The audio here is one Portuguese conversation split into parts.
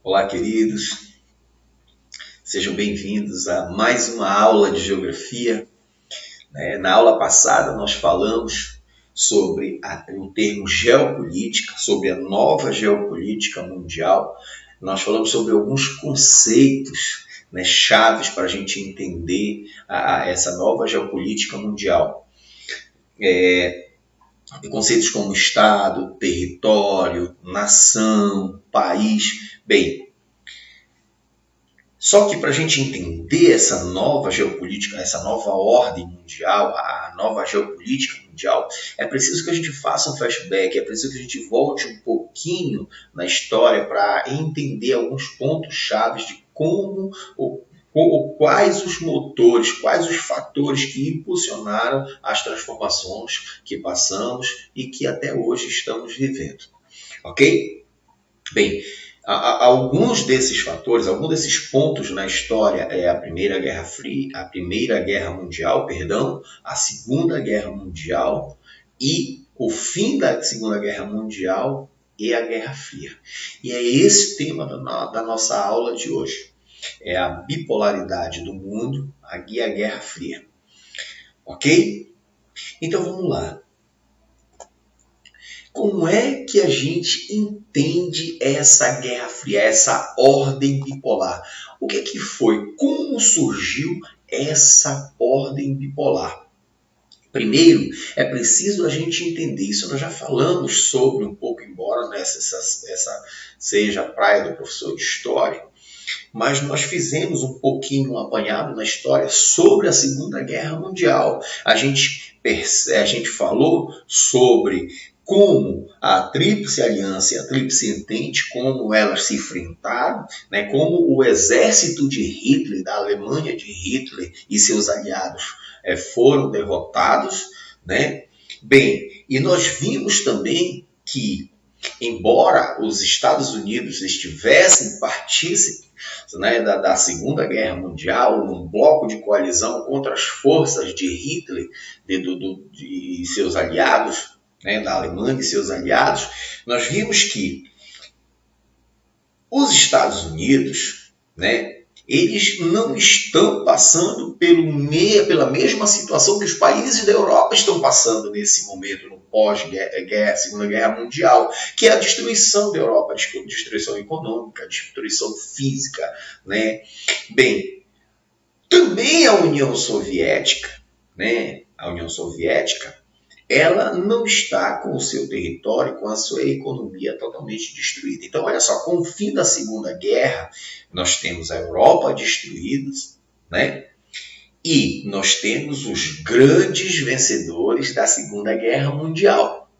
Olá, queridos. Sejam bem-vindos a mais uma aula de geografia. Na aula passada, nós falamos sobre o termo geopolítica, sobre a nova geopolítica mundial. Nós falamos sobre alguns conceitos, chaves para a gente entender essa nova geopolítica mundial. Conceitos como Estado, território, nação, país. Bem, só que para a gente entender essa nova geopolítica, essa nova ordem mundial, a nova geopolítica mundial, é preciso que a gente faça um flashback, é preciso que a gente volte um pouquinho na história para entender alguns pontos chaves de como quais os motores, quais os fatores que impulsionaram as transformações que passamos e que até hoje estamos vivendo. Ok? Bem, alguns desses fatores, alguns desses pontos na história é a Primeira Guerra Mundial, a Segunda Guerra Mundial e o fim da Segunda Guerra Mundial e a Guerra Fria. E é esse o tema da nossa aula de hoje. É a bipolaridade do mundo e a Guerra Fria. Ok? Então vamos lá. Como é que a gente entende essa Guerra Fria, essa ordem bipolar? O que foi? Como surgiu essa ordem bipolar? Primeiro, é preciso a gente entender isso. Nós já falamos sobre um pouco, embora essa seja a praia do professor de História, mas nós fizemos um pouquinho um apanhado na história sobre a Segunda Guerra Mundial. A gente falou sobre como a Tríplice Aliança e a Tríplice Entente, como elas se enfrentaram, como o exército de Hitler, da Alemanha de Hitler e seus aliados foram derrotados. Bem, e nós vimos também que, embora os Estados Unidos estivessem partícipes da Segunda Guerra Mundial, num bloco de coalizão contra as forças de Hitler e seus aliados, da Alemanha e seus aliados, nós vimos que os Estados Unidos, eles não estão passando pela mesma situação que os países da Europa estão passando nesse momento, no pós-guerra, Segunda Guerra Mundial, que é a destruição da Europa, a destruição econômica, a destruição física. Bem, também a União Soviética, ela não está com o seu território, com a sua economia totalmente destruída. Então, olha só, com o fim da Segunda Guerra, nós temos a Europa destruída, e nós temos os grandes vencedores da Segunda Guerra Mundial.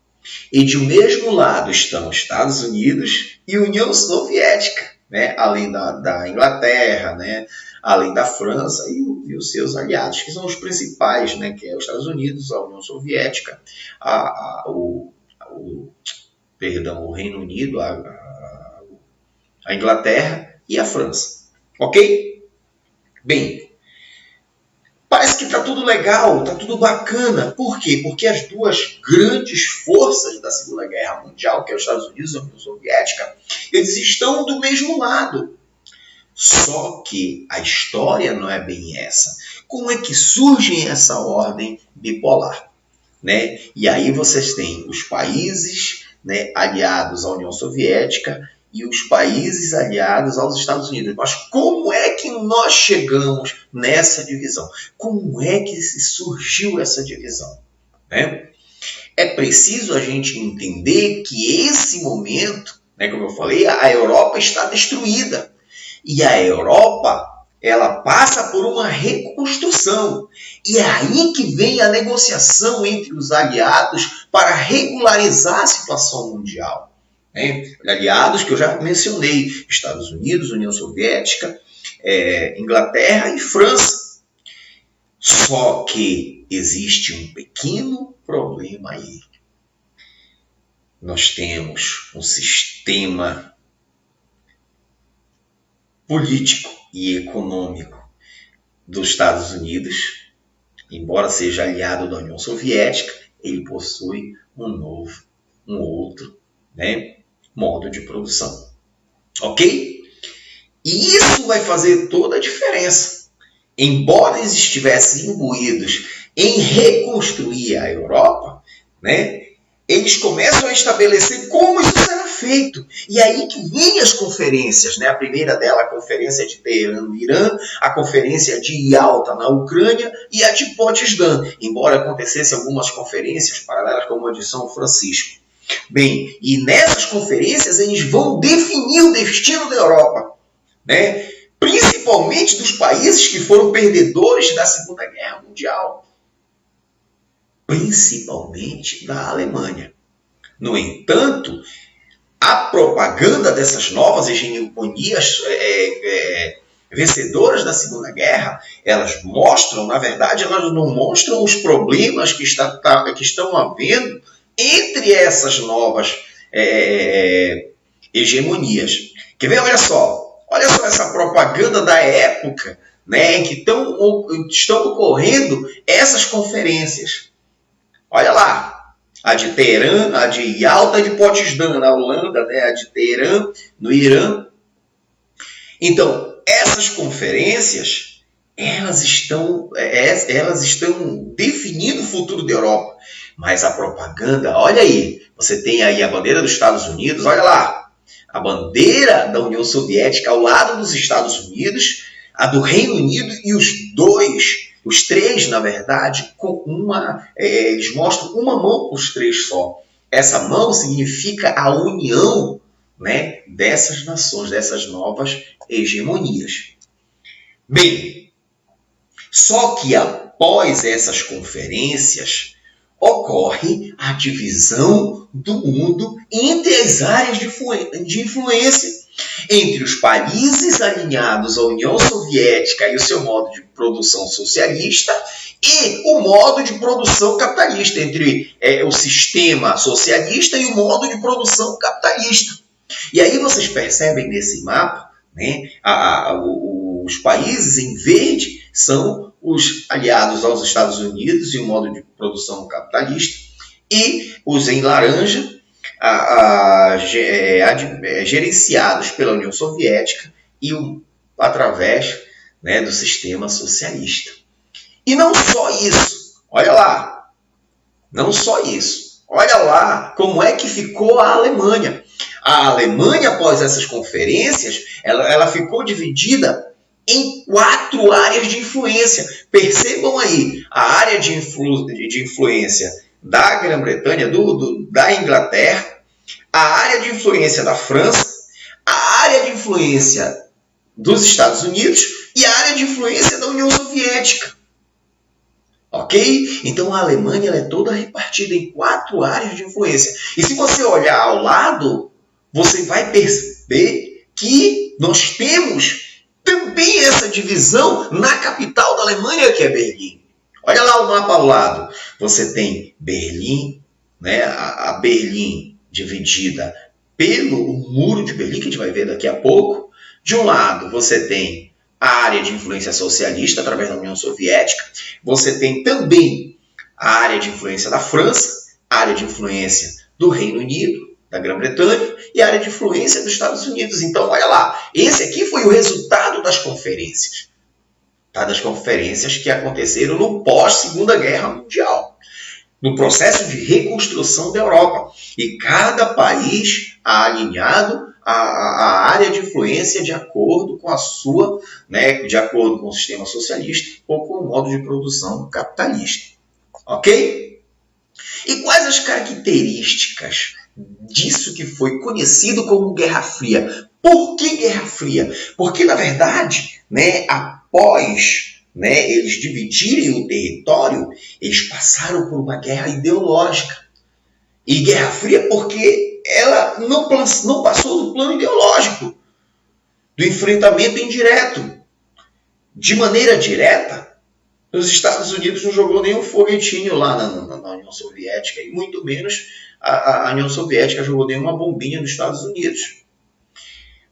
E de mesmo lado estão os Estados Unidos e a União Soviética, além da Inglaterra, além da França e os seus aliados, que são os principais, que é os Estados Unidos, a União Soviética, o Reino Unido, a Inglaterra e a França. Ok? Bem, parece que está tudo legal, está tudo bacana. Por quê? Porque as duas grandes forças da Segunda Guerra Mundial, que é os Estados Unidos e a União Soviética, eles estão do mesmo lado. Só que a história não é bem essa. Como é que surge essa ordem bipolar? E aí vocês têm os países aliados à União Soviética e os países aliados aos Estados Unidos. Mas como é que nós chegamos nessa divisão? Como é que surgiu essa divisão? É preciso a gente entender que esse momento, como eu falei, a Europa está destruída. E a Europa, ela passa por uma reconstrução. E é aí que vem a negociação entre os aliados para regularizar a situação mundial. Aliados que eu já mencionei, Estados Unidos, União Soviética, Inglaterra e França. Só que existe um pequeno problema aí. Nós temos um sistema político e econômico dos Estados Unidos, embora seja aliado da União Soviética, ele possui um outro modo de produção. Ok? E isso vai fazer toda a diferença. Embora eles estivessem imbuídos em reconstruir a Europa, né, eles começam a estabelecer como isso será feito. E aí que vem as conferências, né? A primeira dela, a conferência de Teherã, no Irã, a conferência de Yalta, na Ucrânia, e a de Potsdam, embora acontecessem algumas conferências paralelas, como a de São Francisco. Bem, e nessas conferências eles vão definir o destino da Europa, né? Principalmente dos países que foram perdedores da Segunda Guerra Mundial. Principalmente da Alemanha. No entanto, a propaganda dessas novas hegemonias vencedoras da Segunda Guerra, elas mostram, na verdade, elas não mostram os problemas que estão havendo entre essas novas hegemonias. Quer ver? Olha só essa propaganda da época, né, em que estão ocorrendo essas conferências. Olha lá, a de Teherã, a de Yalta e de Potsdam, na Holanda, né? A de Teherã, no Irã. Então, essas conferências, elas estão definindo o futuro da Europa. Mas a propaganda, olha aí, você tem aí a bandeira dos Estados Unidos, olha lá, a bandeira da União Soviética ao lado dos Estados Unidos, a do Reino Unido e os três, na verdade, eles mostram uma mão para os três só. Essa mão significa a união, né, dessas nações, dessas novas hegemonias. Bem, só que após essas conferências, ocorre a divisão do mundo entre as áreas de influência. Entre os países alinhados à União Soviética e o seu modo de produção socialista e o modo de produção capitalista, entre o sistema socialista e o modo de produção capitalista. E aí vocês percebem nesse mapa, né, os países em verde são os aliados aos Estados Unidos e o modo de produção capitalista, e os em laranja, gerenciados pela União Soviética e através, né, do sistema socialista. E não só isso, olha lá, olha lá como é que ficou a Alemanha. A Alemanha, após essas conferências, ela ficou dividida em 4 áreas de influência. Percebam aí, a área de influência da Grã-Bretanha, da Inglaterra, a área de influência da França, a área de influência dos Estados Unidos e a área de influência da União Soviética. Ok? Então a Alemanha ela é toda repartida em 4 áreas de influência. E se você olhar ao lado, você vai perceber que nós temos também essa divisão na capital da Alemanha, que é Berlim. Olha lá o mapa ao lado. Você tem Berlim, né? A Berlim dividida pelo Muro de Berlim, que a gente vai ver daqui a pouco. De um lado, você tem a área de influência socialista, através da União Soviética. Você tem também a área de influência da França, a área de influência do Reino Unido, da Grã-Bretanha, e a área de influência dos Estados Unidos. Então, olha lá, esse aqui foi o resultado das conferências. Tá? Das conferências que aconteceram no pós-Segunda Guerra Mundial, no processo de reconstrução da Europa. E cada país alinhado a área de influência de acordo com a sua, né, de acordo com o sistema socialista ou com o modo de produção capitalista. Ok? E quais as características disso que foi conhecido como Guerra Fria? Por que Guerra Fria? Porque, na verdade, né, após, né, eles dividirem o território, eles passaram por uma guerra ideológica. E Guerra Fria porque ela não passou do plano ideológico, do enfrentamento indireto. De maneira direta, os Estados Unidos não jogou nenhum foguetinho lá na União Soviética, e muito menos a União Soviética jogou nenhuma bombinha nos Estados Unidos.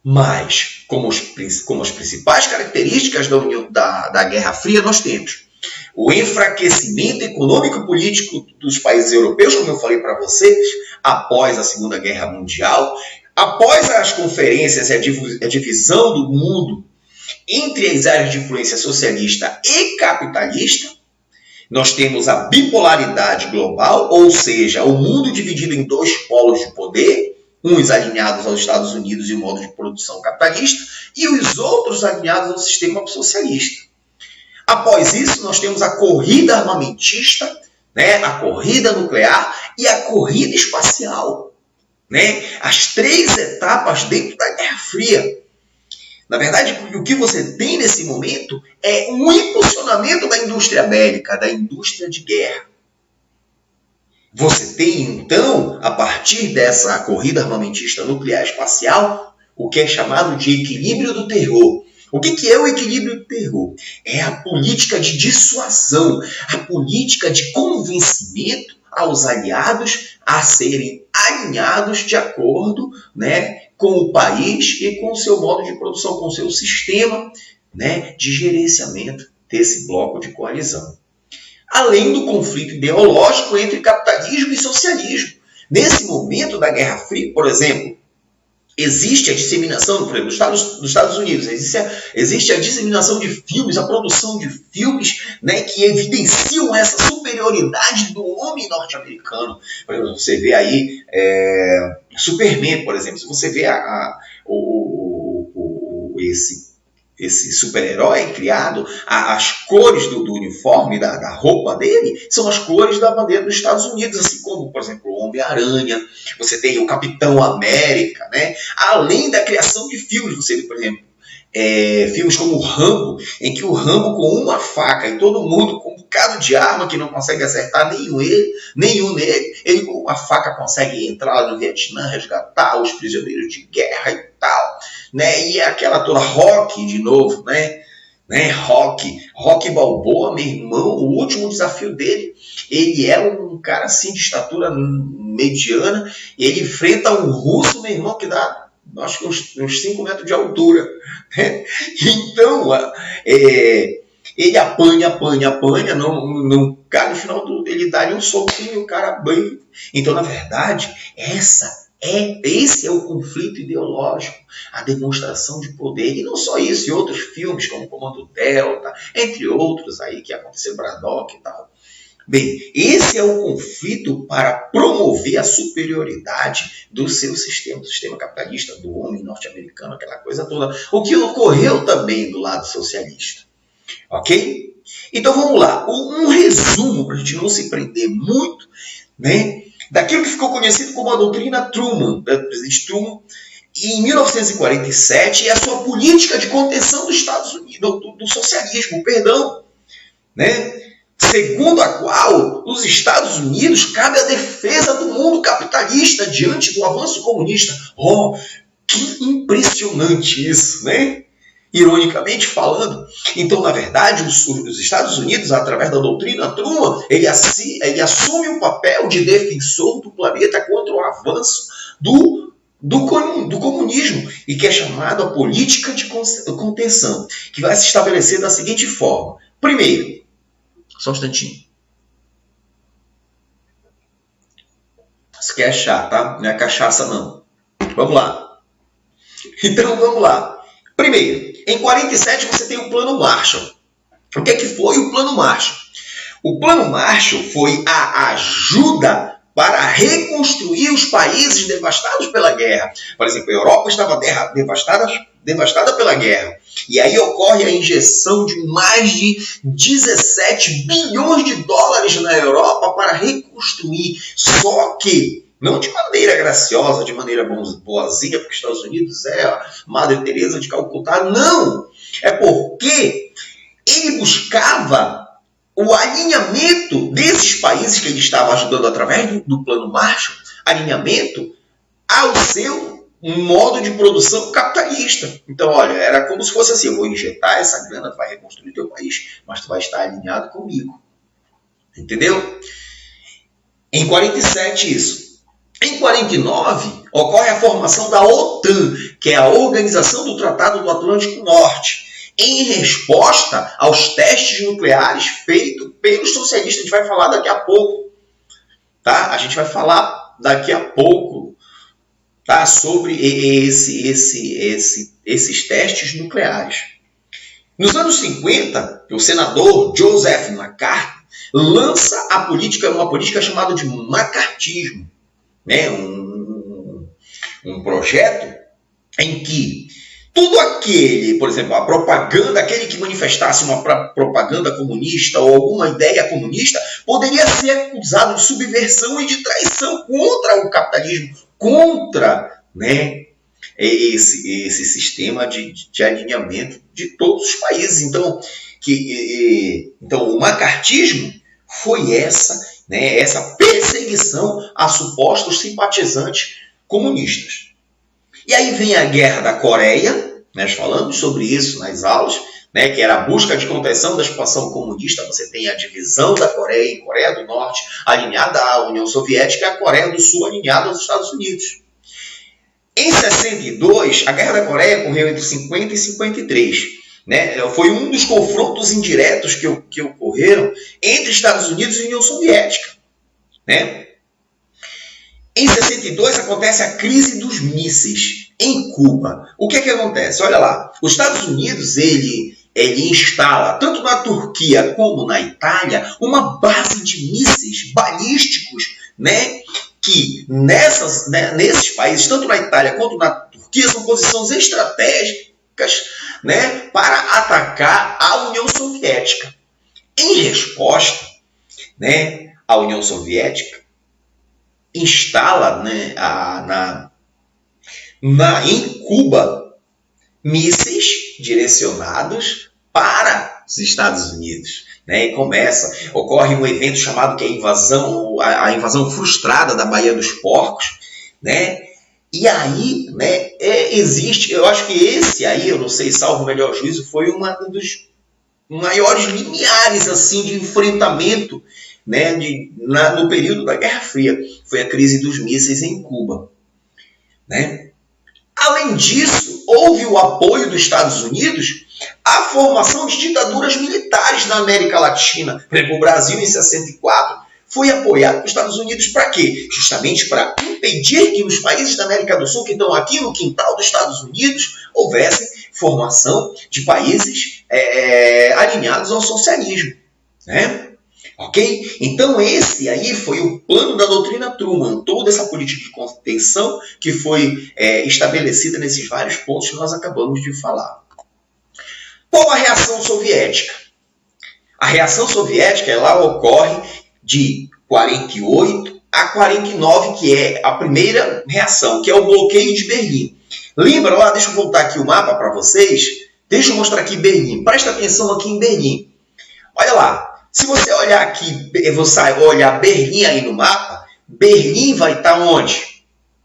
Mas, como as principais características da Guerra Fria, nós temos o enfraquecimento econômico e político dos países europeus, como eu falei para vocês, após a Segunda Guerra Mundial, Após as conferências e a divisão do mundo entre as áreas de influência socialista e capitalista, nós temos a bipolaridade global, ou seja, o mundo dividido em dois polos de poder, uns alinhados aos Estados Unidos e o modo de produção capitalista, e os outros alinhados ao sistema socialista. Após isso, nós temos a corrida armamentista, né, a corrida nuclear e a corrida espacial. Né? As três etapas dentro da Guerra Fria. Na verdade, o que você tem nesse momento é um impulsionamento da indústria bélica, da indústria de guerra. Você tem, então, a partir dessa corrida armamentista nuclear espacial, o que é chamado de equilíbrio do terror. O que é o equilíbrio do terror? É a política de dissuasão, a política de convencimento aos aliados a serem alinhados de acordo, né, com o país e com o seu modo de produção, com o seu sistema, né, de gerenciamento desse bloco de coalizão. Além do conflito ideológico entre capitalismo e socialismo. Nesse momento da Guerra Fria, por exemplo, existe a disseminação, por exemplo, nos Estados Unidos, existe a disseminação de filmes, a produção de filmes, né, que evidenciam essa superioridade do homem norte-americano. Por exemplo, você vê aí Superman, por exemplo, se você vê esse super-herói criado, as cores do uniforme, da roupa dele, são as cores da bandeira dos Estados Unidos, assim como, por exemplo, o Homem-Aranha, você tem o Capitão América, né? Além da criação de filmes, você vê, por exemplo, filmes como o Rambo, em que o Rambo com uma faca e todo mundo com um bocado de arma que não consegue acertar nenhum nele, ele com uma faca consegue entrar lá no Vietnã, resgatar os prisioneiros de guerra e tal, né? E é aquela toda Rocky de novo, né? Rocky Balboa, meu irmão, o último desafio dele, ele é um cara assim de estatura mediana, e ele enfrenta um russo, meu irmão, que dá acho que uns 5 metros de altura. Então, ele apanha, não cai no final ele dá um soquinho e o cara banha. Então, na verdade, esse é o conflito ideológico, a demonstração de poder. E não só isso, e outros filmes como Comando Delta, entre outros aí que aconteceu, Braddock e tal. Bem, esse é o conflito para promover a superioridade do seu sistema, do sistema capitalista, do homem norte-americano, aquela coisa toda. O que ocorreu também do lado socialista. Ok? Então vamos lá. Um resumo, para a gente não se prender muito, né, daquilo que ficou conhecido como a doutrina Truman, do presidente Truman, em 1947, e a sua política de contenção dos Estados Unidos, do socialismo, né? Segundo a qual os Estados Unidos cabe a defesa do mundo capitalista diante do avanço comunista. Oh, que impressionante isso, né? Ironicamente falando. Então, na verdade, os Estados Unidos, através da doutrina Truman, ele assume o papel de defensor do planeta contra o avanço do comunismo, e que é chamado a política de contenção, que vai se estabelecer da seguinte forma. Primeiro, só um instantinho. Isso aqui é chá, tá? Não é cachaça, não. Vamos lá. Então, vamos lá. Primeiro, em 47 você tem o Plano Marshall. O que é que foi o Plano Marshall? O Plano Marshall foi a ajuda para reconstruir os países devastados pela guerra. Por exemplo, a Europa estava devastada pela guerra. E aí ocorre a injeção de mais de 17 bilhões de dólares na Europa para reconstruir. Só que, não de maneira graciosa, de maneira boazinha, porque os Estados Unidos é a Madre Teresa de Calcutá. Não! É porque ele buscava o alinhamento desses países que ele estava ajudando através do Plano Marshall, alinhamento ao seu modo de produção capitalista. Então, olha, era como se fosse assim, eu vou injetar essa grana, tu vai reconstruir teu país, mas tu vai estar alinhado comigo. Entendeu? Em 47 isso. Em 49, ocorre a formação da OTAN, que é a Organização do Tratado do Atlântico Norte, em resposta aos testes nucleares feitos pelos socialistas. A gente vai falar daqui a pouco. Tá? A gente vai falar daqui a pouco tá? Sobre esses testes nucleares. Nos anos 50, o senador Joseph McCarthy lança uma política chamada de macartismo, né? Um projeto em que tudo aquele, por exemplo, a propaganda, aquele que manifestasse uma propaganda comunista ou alguma ideia comunista, poderia ser acusado de subversão e de traição contra o capitalismo, contra, né, esse sistema de alinhamento de todos os países. Então, o macartismo foi essa perseguição a supostos simpatizantes comunistas. E aí vem a Guerra da Coreia, nós falamos sobre isso nas aulas, né, que era a busca de contenção da expansão comunista. Você tem a divisão da Coreia em Coreia do Norte alinhada à União Soviética e a Coreia do Sul alinhada aos Estados Unidos. Em 62, a Guerra da Coreia ocorreu entre 50 e 53. Né? Foi um dos confrontos indiretos que ocorreram entre Estados Unidos e União Soviética. Né? Em 62 acontece a crise dos mísseis em Cuba. O que acontece? Olha lá, os Estados Unidos ele instala, tanto na Turquia como na Itália, uma base de mísseis balísticos, né, que nesses países, tanto na Itália quanto na Turquia, são posições estratégicas, né, para atacar a União Soviética. Em resposta, né, a União Soviética instala, né, em Cuba mísseis direcionados para os Estados Unidos. Né, e ocorre um evento chamado que é a invasão frustrada da Baía dos Porcos, né? E aí, né, existe, eu acho que esse aí, eu não sei, salvo o melhor juízo, foi um dos maiores limiares assim, de enfrentamento, né, no período da Guerra Fria. Foi a crise dos mísseis em Cuba. Né? Além disso, houve o apoio dos Estados Unidos à formação de ditaduras militares na América Latina. Por exemplo, o Brasil, em 64, foi apoiado pelos Estados Unidos para quê? Justamente para impedir que os países da América do Sul, que estão aqui no quintal dos Estados Unidos, houvesse formação de países alinhados ao socialismo. Né? Ok? Então esse aí foi o plano da doutrina Truman, toda essa política de contenção que foi estabelecida nesses vários pontos que nós acabamos de falar. Qual a reação soviética? A reação soviética ela ocorre de 48 a 49, que é a primeira reação, que é o bloqueio de Berlim. Lembra lá, deixa eu voltar aqui o mapa para vocês, deixa eu mostrar aqui Berlim, presta atenção aqui em Berlim. Olha lá. Se você olhar aqui, você olhar Berlim aí no mapa, Berlim vai estar onde?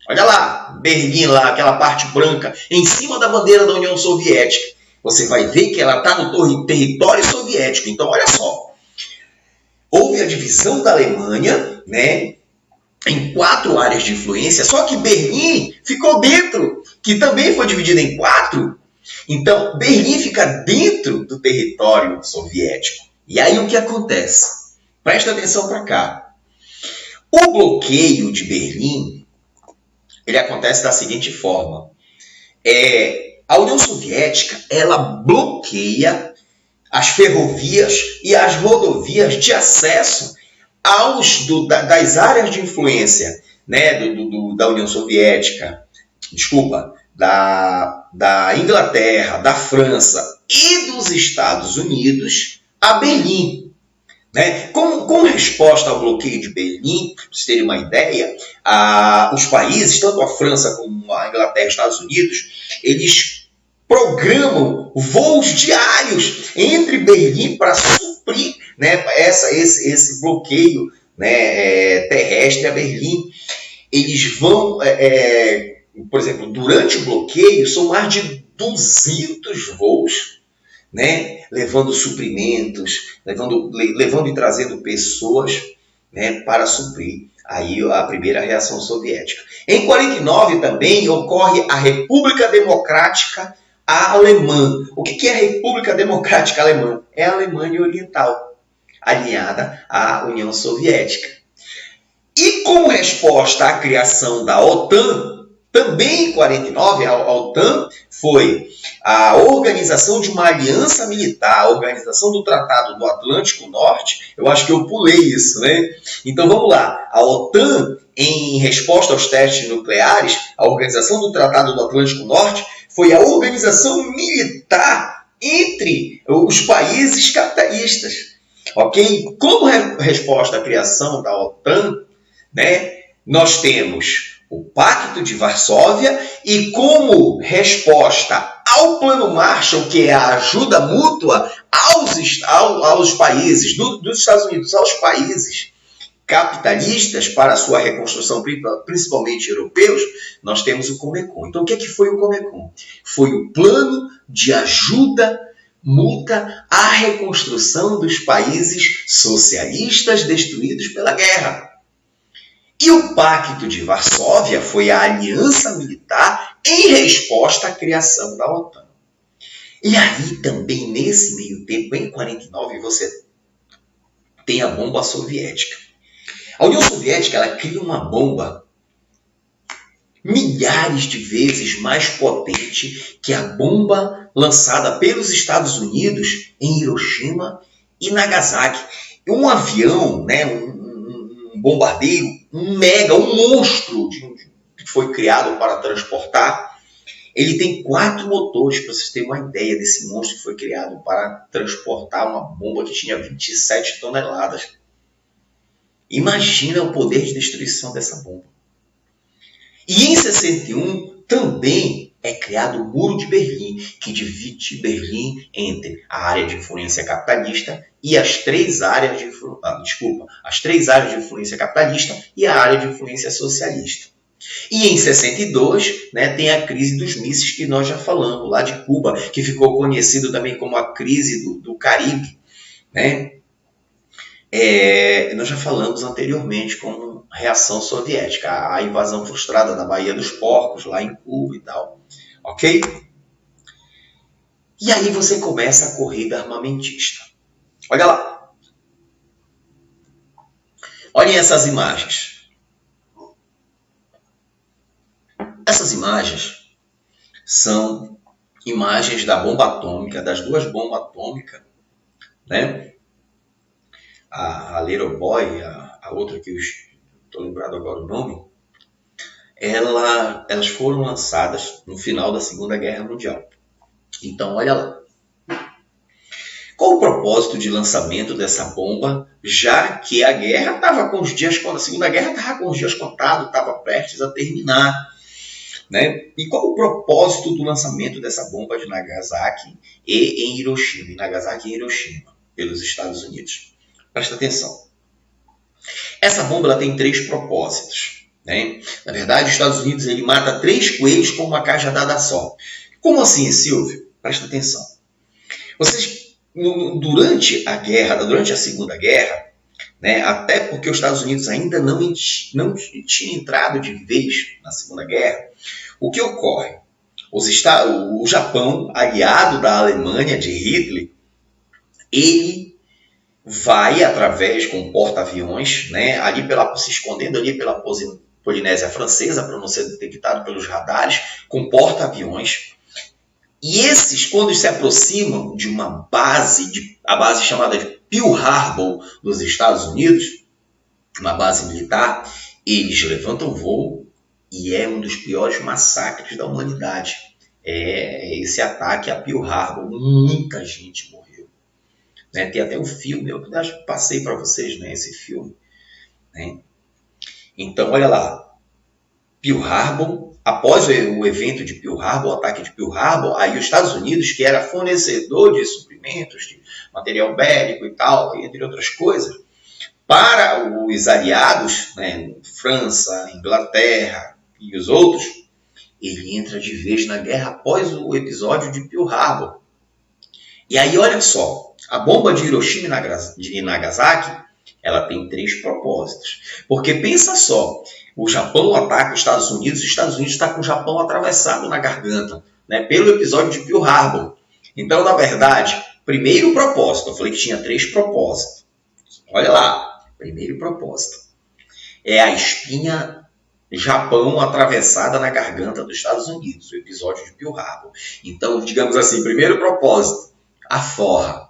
Olha lá, Berlim lá, aquela parte branca, em cima da bandeira da União Soviética. Você vai ver que ela está no território soviético. Então, olha só. Houve a divisão da Alemanha, né, em 4 áreas de influência, só que Berlim ficou dentro, que também foi dividida em 4. Então, Berlim fica dentro do território soviético. E aí o que acontece? Presta atenção para cá. O bloqueio de Berlim, ele acontece da seguinte forma. A União Soviética, ela bloqueia as ferrovias e as rodovias de acesso das áreas de influência, né, da União Soviética, da Inglaterra, da França e dos Estados Unidos, a Berlim. Né? Com resposta ao bloqueio de Berlim, para vocês terem uma ideia, os países, tanto a França como a Inglaterra e os Estados Unidos, eles programam voos diários entre Berlim para suprir, né, esse bloqueio, né, terrestre a Berlim. Eles vão, por exemplo, durante o bloqueio, são mais de 200 voos, né, levando suprimentos, levando e trazendo pessoas, né, para suprir aí a primeira reação soviética. Em 49 também ocorre a República Democrática Alemã. O que é a República Democrática Alemã? É a Alemanha Oriental, alinhada à União Soviética. E como resposta à criação da OTAN, Também em 49, a OTAN foi a organização de uma aliança militar, a organização do Tratado do Atlântico Norte. Eu acho que eu pulei isso, né? Então vamos lá. A OTAN, em resposta aos testes nucleares, a organização do Tratado do Atlântico Norte foi a organização militar entre os países capitalistas. Ok? Como resposta à criação da OTAN, né, nós temos o Pacto de Varsóvia e como resposta ao Plano Marshall, que é a ajuda mútua aos países, dos Estados Unidos aos países capitalistas para a sua reconstrução, principalmente europeus, nós temos o Comecon. Então, o que foi o Comecon? Foi o plano de ajuda mútua à reconstrução dos países socialistas destruídos pela guerra. E o Pacto de Varsóvia foi a aliança militar em resposta à criação da OTAN. E aí também, nesse meio tempo, em 49, você tem a bomba soviética. A União Soviética ela cria uma bomba milhares de vezes mais potente que a bomba lançada pelos Estados Unidos em Hiroshima e Nagasaki. Um avião, né, um bombardeiro, um monstro que foi criado para transportar, ele tem 4 motores, para vocês terem uma ideia desse monstro que foi criado para transportar uma bomba que tinha 27 toneladas. Imagina o poder de destruição dessa bomba. E em 61 também é criado o Muro de Berlim, que divide Berlim entre a área de influência capitalista e as 3 áreas de influência capitalista e a área de influência socialista. E em 62, né, tem a crise dos mísseis que nós já falamos, lá de Cuba, que ficou conhecido também como a crise do Caribe, né? Nós já falamos anteriormente como reação soviética, a invasão frustrada da Baía dos Porcos, lá em Cuba e tal. Ok? E aí você começa a corrida armamentista. Olha lá. Olhem essas imagens. Essas imagens são imagens da bomba atômica, das 2 bombas atômicas, né? A Little Boy, a outra que eu estou lembrado agora o nome, elas foram lançadas no final da Segunda Guerra Mundial. Então, olha lá. Qual o propósito de lançamento dessa bomba, já que a guerra estava com os dias, quando a Segunda Guerra estava com os dias contados, estava prestes a terminar, né? E qual o propósito do lançamento dessa bomba de Nagasaki e em Hiroshima, Nagasaki e Hiroshima, pelos Estados Unidos? Presta atenção. Essa bomba ela tem 3 propósitos, né? Na verdade, os Estados Unidos ele mata 3 coelhos com uma cajadada só. Como assim, Silvio? Presta atenção. Durante a Segunda Guerra, né, até porque os Estados Unidos ainda não tinha entrado de vez na Segunda Guerra, o que ocorre? O Japão, aliado da Alemanha de Hitler, ele vai através com porta-aviões, né, se escondendo ali pela Polinésia Francesa, para não ser detectado pelos radares, com porta-aviões. E esses, quando se aproximam de uma base, a base chamada de Pearl Harbor, nos Estados Unidos, uma base militar, eles levantam voo e é um dos piores massacres da humanidade. É esse ataque a Pearl Harbor. Muita gente morreu. Né? Tem até um filme, eu acho que passei para vocês, né, esse filme. Né? Então, olha lá. Pearl Harbor, após o evento de Pearl Harbor, o ataque de Pearl Harbor, aí os Estados Unidos, que era fornecedor de suprimentos, de material bélico e tal, entre outras coisas, para os aliados, né, França, Inglaterra e os outros, ele entra de vez na guerra após o episódio de Pearl Harbor. E aí, olha só, a bomba de Hiroshima e Nagasaki, ela tem 3 propósitos. Porque pensa só, o Japão ataca os Estados Unidos está com o Japão atravessado na garganta, né, pelo episódio de Pearl Harbor. Então, na verdade, primeiro propósito, eu falei que tinha 3 propósitos. Olha lá, primeiro propósito. É a espinha Japão atravessada na garganta dos Estados Unidos, o episódio de Pearl Harbor. Então, digamos assim, primeiro propósito, a forra.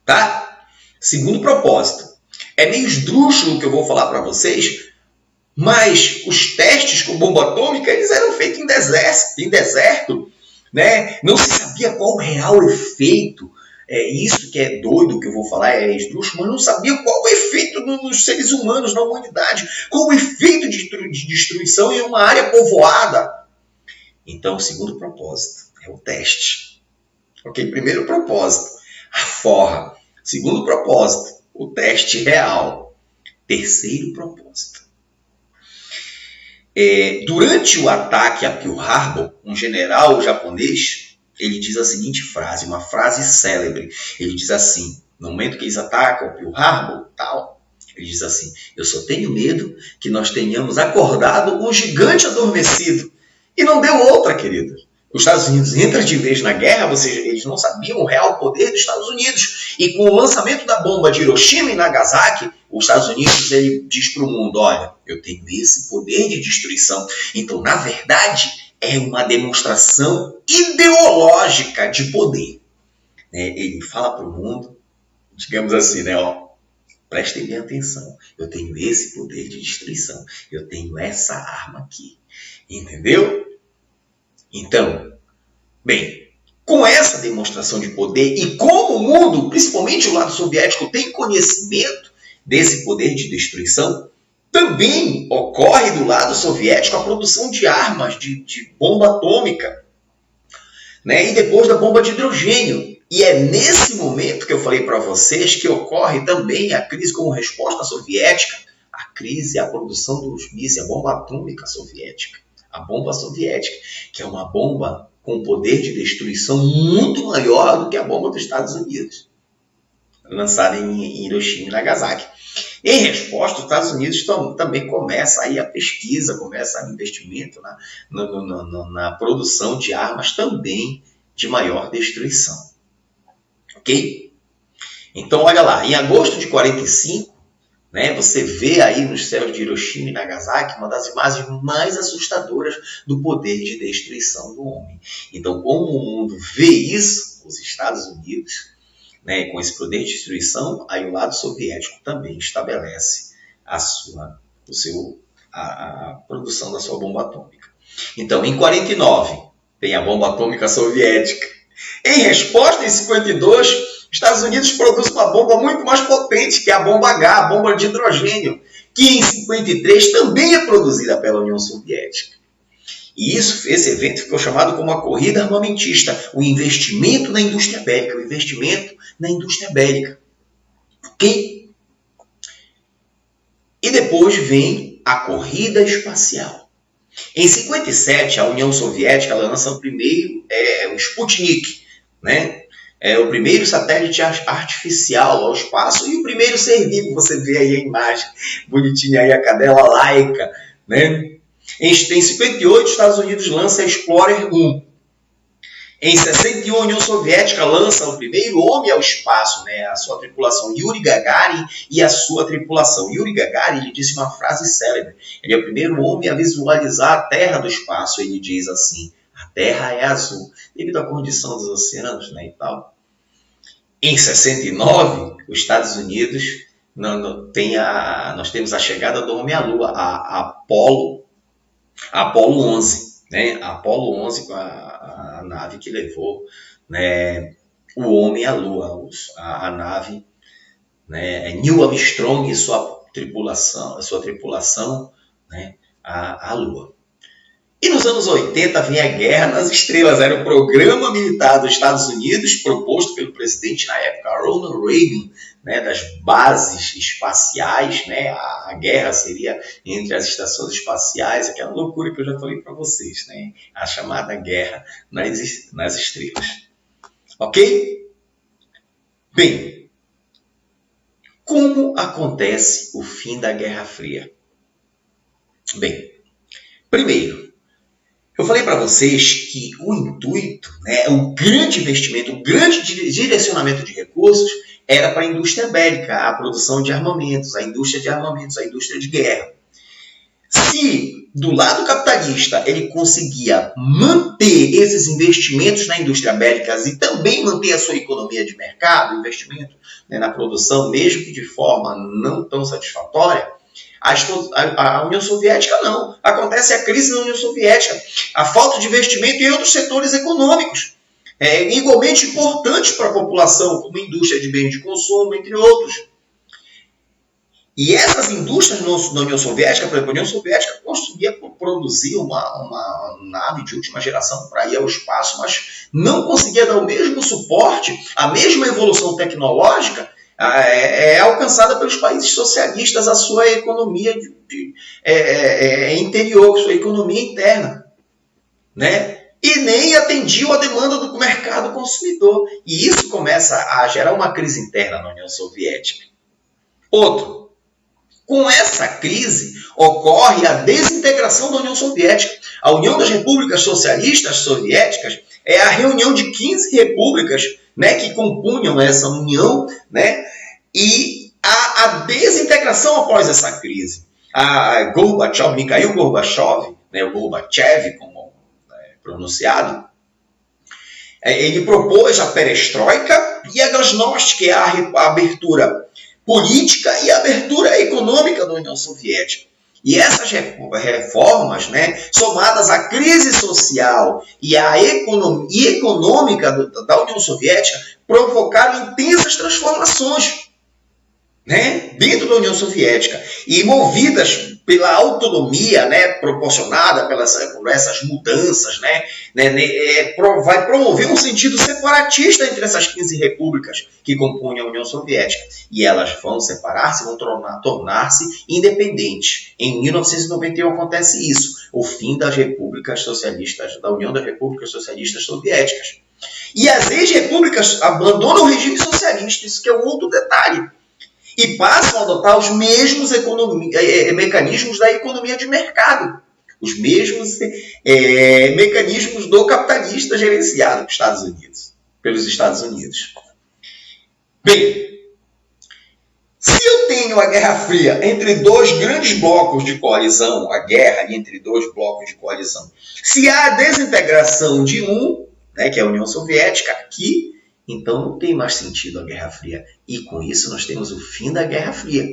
Tá? Segundo propósito, é meio esdrúxulo o que eu vou falar para vocês, mas os testes com bomba atômica eles eram feitos em deserto, né? Não se sabia qual o real efeito. Isso que é doido que eu vou falar, é esdrúxulo, mas não sabia qual o efeito nos seres humanos, na humanidade, qual o efeito de destruição em uma área povoada. Então, o segundo propósito é o teste. Ok? Primeiro propósito, a forra. Segundo propósito, o teste real. Terceiro propósito. Durante o ataque a Pearl Harbor, um general japonês, ele diz a seguinte frase, uma frase célebre. Ele diz assim, no momento que eles atacam Pearl Harbor, tal, ele diz assim, eu só tenho medo que nós tenhamos acordado um gigante adormecido. E não deu outra, querido. Os Estados Unidos entram de vez na guerra, ou seja, eles não sabiam o real poder dos Estados Unidos. E com o lançamento da bomba de Hiroshima e Nagasaki, os Estados Unidos ele diz para o mundo, olha, eu tenho esse poder de destruição. Então, na verdade, é uma demonstração ideológica de poder. Ele fala para o mundo, digamos assim, prestem bem atenção, eu tenho esse poder de destruição, eu tenho essa arma aqui. Entendeu? Então, bem, com essa demonstração de poder e como o mundo, principalmente o lado soviético, tem conhecimento desse poder de destruição, também ocorre do lado soviético a produção de armas, de bomba atômica, né? E depois da bomba de hidrogênio. E é nesse momento que eu falei para vocês que ocorre também a crise como resposta soviética, a crise, a produção dos mísseis, a bomba atômica soviética. A bomba soviética, que é uma bomba com poder de destruição muito maior do que a bomba dos Estados Unidos, lançada em Hiroshima e Nagasaki. Em resposta, os Estados Unidos também começa aí a pesquisa, começa o investimento na produção de armas também de maior destruição. Ok? Então, olha lá, em agosto de 1945, você vê aí nos céus de Hiroshima e Nagasaki uma das imagens mais assustadoras do poder de destruição do homem. Então, como o mundo vê isso, os Estados Unidos, com esse poder de destruição, aí o lado soviético também estabelece a produção da sua bomba atômica. Então, em 1949, tem a bomba atômica soviética. Em resposta, em 1952, os Estados Unidos produzem uma bomba muito mais potente, que é a bomba H, a bomba de hidrogênio, que em 1953 também é produzida pela União Soviética. E esse evento ficou chamado como a corrida armamentista, o investimento na indústria bélica, Ok? E depois vem a corrida espacial. Em 1957, a União Soviética lança o primeiro, o Sputnik, o primeiro satélite artificial ao espaço e o primeiro ser vivo. Você vê aí a imagem bonitinha aí, a cadela Laika, Em 1958, os Estados Unidos lança a Explorer 1. Em 1961, a União Soviética lança o primeiro homem ao espaço, a sua tripulação, Yuri Gagarin e a sua tripulação. Yuri Gagarin, ele disse uma frase célebre. Ele é o primeiro homem a visualizar a Terra do espaço. Ele diz assim, a Terra é azul, devido à condição dos oceanos, e tal. Em 69, os Estados Unidos, nós temos a chegada do homem à Lua, a Apollo 11, A Apollo 11 com a nave que levou o homem à Lua, a nave Neil Armstrong e sua tripulação à Lua. E nos anos 80 vem a Guerra nas Estrelas, era o programa militar dos Estados Unidos, proposto pelo presidente na época, Ronald Reagan, das bases espaciais, a guerra seria entre as estações espaciais, aquela loucura que eu já falei para vocês, a chamada Guerra nas Estrelas. Ok? Bem, como acontece o fim da Guerra Fria? Bem, primeiro, eu falei para vocês que o intuito, o grande investimento, o grande direcionamento de recursos era para a indústria bélica, a produção de armamentos, a indústria de guerra. Se do lado capitalista ele conseguia manter esses investimentos na indústria bélica e também manter a sua economia de mercado, investimento, né, na produção, mesmo que de forma não tão satisfatória, a União Soviética não. Acontece a crise na União Soviética, a falta de investimento em outros setores econômicos, igualmente importantes para a população, como a indústria de bens de consumo, entre outros. E essas indústrias na União Soviética, por exemplo, a União Soviética conseguia produzir uma nave de última geração para ir ao espaço, mas não conseguia dar o mesmo suporte, a mesma evolução tecnológica alcançada pelos países socialistas, a sua economia interior, sua economia interna, né? E nem atendiam a demanda do mercado consumidor. E isso começa a gerar uma crise interna na União Soviética. Outro. Com essa crise, ocorre a desintegração da União Soviética. A União das Repúblicas Socialistas Soviéticas é a reunião de 15 repúblicas, né, que compunham essa união, né, e a desintegração após essa crise. Mikhail Gorbachev, né, o Gorbachev, como pronunciado, ele propôs a perestroika e a glasnost, que é a abertura política e a abertura econômica da União Soviética. E essas reformas, né, somadas à crise social e à economia econômica da União Soviética, provocaram intensas transformações, né, dentro da União Soviética. E movidas pela autonomia, né, proporcionada por essas mudanças, né, vai promover um sentido separatista entre essas 15 repúblicas que compunham a União Soviética. E elas vão separar-se, vão tornar-se independentes. Em 1991 acontece isso, o fim das repúblicas socialistas, da União das Repúblicas Socialistas Soviéticas. E as ex-repúblicas abandonam o regime socialista, isso que é um outro detalhe. E passam a adotar os mesmos mecanismos da economia de mercado. Os mesmos mecanismos do capitalista gerenciado pelos Estados Unidos. Bem, se eu tenho a Guerra Fria entre dois grandes blocos de coalizão, a guerra entre dois blocos de coalizão, se há a desintegração de um, né, que é a União Soviética, aqui, então não tem mais sentido a Guerra Fria. E com isso nós temos o fim da Guerra Fria.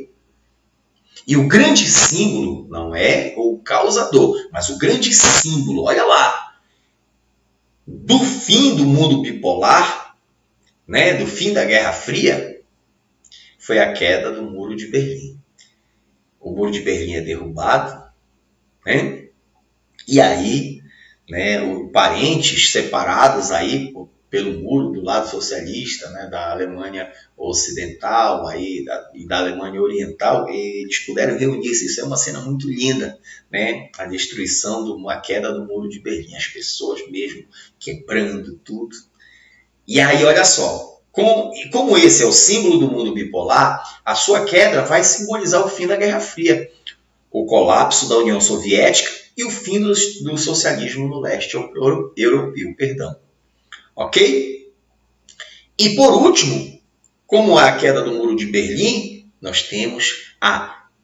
E o grande símbolo não é o causador, mas o grande símbolo, olha lá, do fim do mundo bipolar, né, do fim da Guerra Fria, foi a queda do Muro de Berlim. O Muro de Berlim é derrubado, né? E aí, né, parentes separados aí pelo muro do lado socialista, né, da Alemanha Ocidental e da Alemanha Oriental, eles puderam reunir-se. Isso é uma cena muito linda, né? A destruição, a queda do Muro de Berlim, as pessoas mesmo quebrando tudo. E aí, olha só, como esse é o símbolo do mundo bipolar, a sua queda vai simbolizar o fim da Guerra Fria, o colapso da União Soviética e o fim do socialismo no leste europeu. Ok? E por último, como a queda do Muro de Berlim, nós temos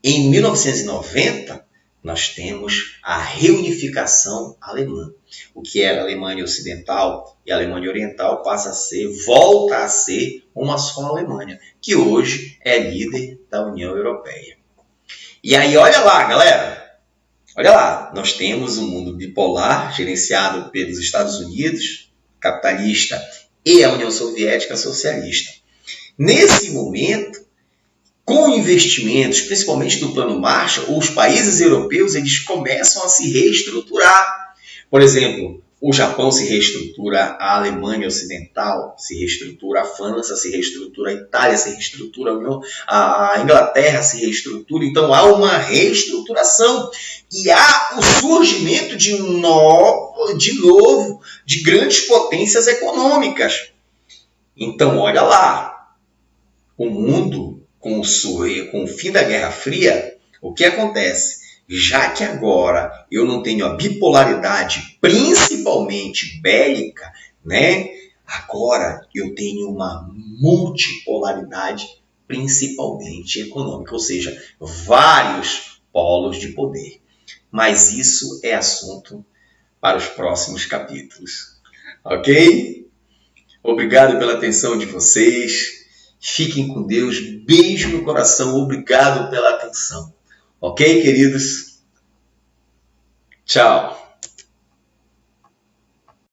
em 1990, nós temos a reunificação alemã. O que era a Alemanha Ocidental e a Alemanha Oriental volta a ser uma só Alemanha, que hoje é líder da União Europeia. E aí, olha lá, galera. Olha lá, nós temos um mundo bipolar gerenciado pelos Estados Unidos, capitalista, e a União Soviética socialista. Nesse momento, com investimentos, principalmente do Plano Marshall, os países europeus eles começam a se reestruturar. Por exemplo, o Japão se reestrutura, a Alemanha Ocidental se reestrutura, a França se reestrutura, a Itália se reestrutura, a Inglaterra se reestrutura. Então há uma reestruturação e há o surgimento de novo de grandes potências econômicas. Então olha lá, o mundo com o fim da Guerra Fria, o que acontece? Já que agora eu não tenho a bipolaridade principalmente bélica, né? Agora eu tenho uma multipolaridade principalmente econômica, ou seja, vários polos de poder. Mas isso é assunto para os próximos capítulos. Ok? Obrigado pela atenção de vocês. Fiquem com Deus. Beijo no coração. Obrigado pela atenção. Ok, queridos? Tchau.